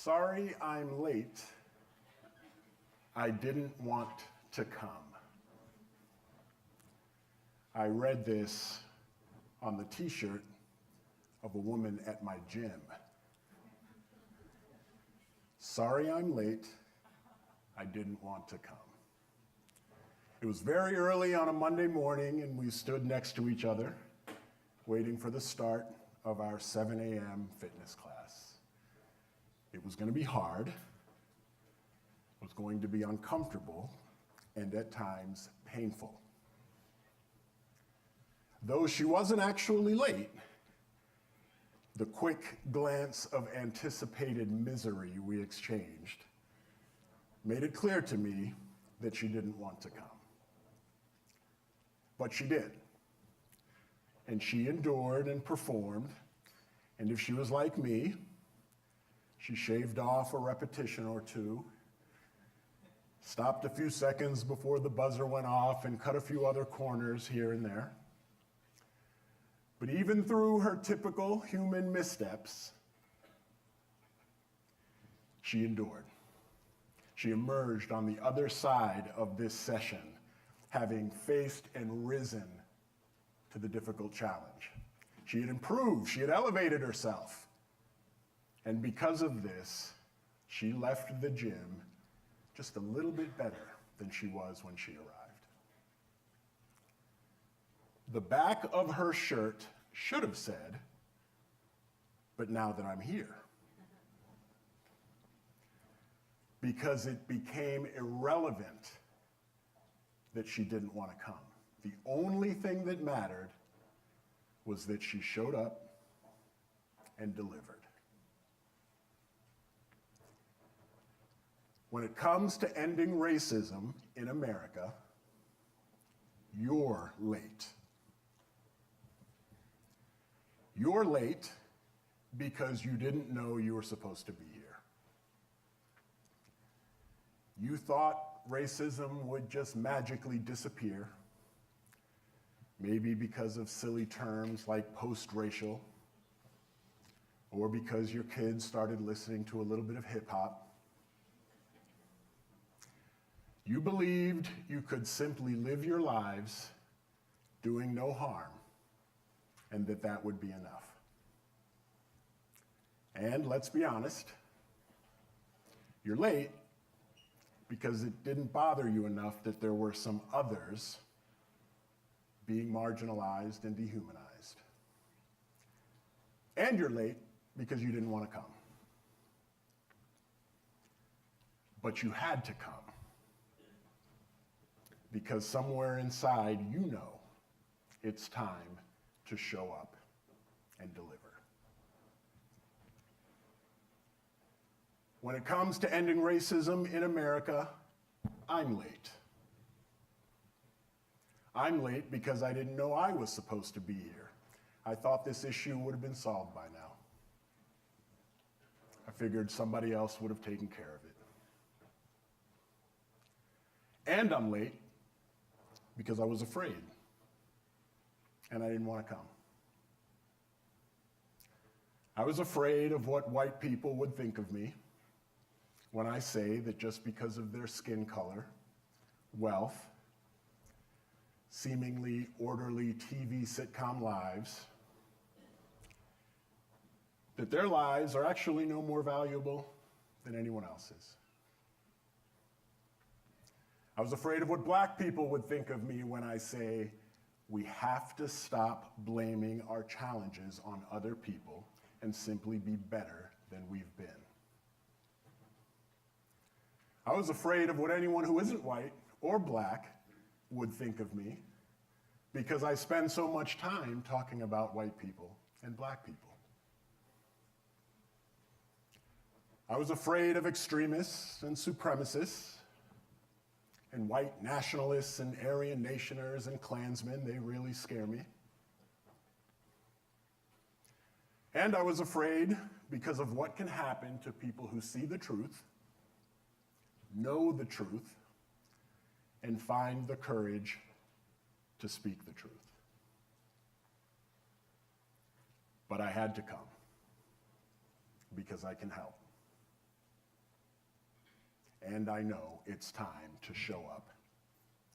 Sorry I'm late. I didn't want to come. I read this on the t-shirt of a woman at my gym. Sorry I'm late. I didn't want to come. It was very early on a Monday morning, and we stood next to each other, waiting for the start of our 7 a.m. fitness class. It was going to be hard, it was going to be uncomfortable, and at times painful. Though she wasn't actually late, the quick glance of anticipated misery we exchanged made it clear to me that she didn't want to come. But she did. And she endured and performed, and if she was like me, she shaved off a repetition or two, stopped a few seconds before the buzzer went off, and cut a few other corners here and there. But even through her typical human missteps, she endured. She emerged on the other side of this session, having faced and risen to the difficult challenge. She had improved, she had elevated herself. And because of this, she left the gym just a little bit better than she was when she arrived. The back of her shirt should have said, "But now that I'm here." Because it became irrelevant that she didn't want to come. The only thing that mattered was that she showed up and delivered. When it comes to ending racism in America, you're late. You're late because you didn't know you were supposed to be here. You thought racism would just magically disappear, maybe because of silly terms like post-racial, or because your kids started listening to a little bit of hip-hop. You believed you could simply live your lives doing no harm, and that would be enough. And let's be honest, you're late because it didn't bother you enough that there were some others being marginalized and dehumanized. And you're late because you didn't want to come. But you had to come. Because somewhere inside you know it's time to show up and deliver. When it comes to ending racism in America, I'm late. I'm late because I didn't know I was supposed to be here. I thought this issue would have been solved by now. I figured somebody else would have taken care of it. And I'm late because I was afraid, and I didn't want to come. I was afraid of what white people would think of me when I say that just because of their skin color, wealth, seemingly orderly TV sitcom lives, that their lives are actually no more valuable than anyone else's. I was afraid of what black people would think of me when I say we have to stop blaming our challenges on other people and simply be better than we've been. I was afraid of what anyone who isn't white or black would think of me because I spend so much time talking about white people and black people. I was afraid of extremists and supremacists and white nationalists and Aryan nationers and Klansmen. They really scare me. And I was afraid because of what can happen to people who see the truth, know the truth, and find the courage to speak the truth. But I had to come because I can help. and I know it's time to show up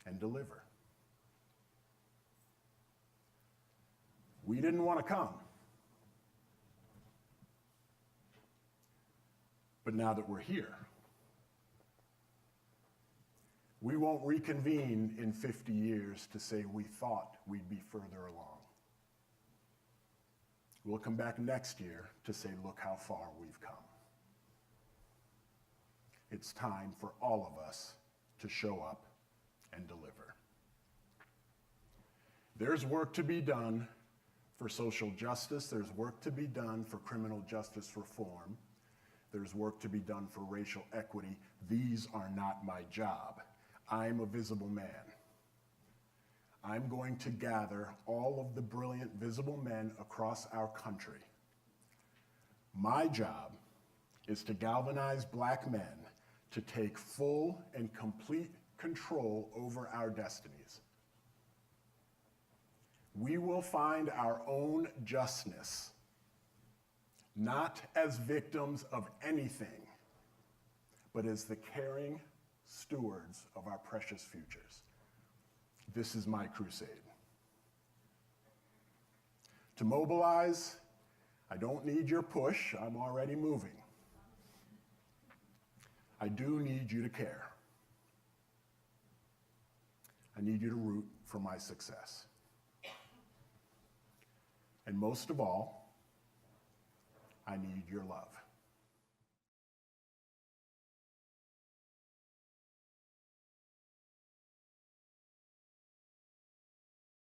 and deliver. We didn't want to come. But now that we're here, we won't reconvene in 50 years to say we thought we'd be further along. We'll come back next year to say, look how far we've come. It's time for all of us to show up and deliver. There's work to be done for social justice. There's work to be done for criminal justice reform. There's work to be done for racial equity. These are not my job. I'm a visible man. I'm going to gather all of the brilliant visible men across our country. My job is to galvanize Black men to take full and complete control over our destinies. We will find our own justness, not as victims of anything, but as the caring stewards of our precious futures. This is my crusade. To mobilize, I don't need your push. I'm already moving. I do need you to care. I need you to root for my success. And most of all, I need your love.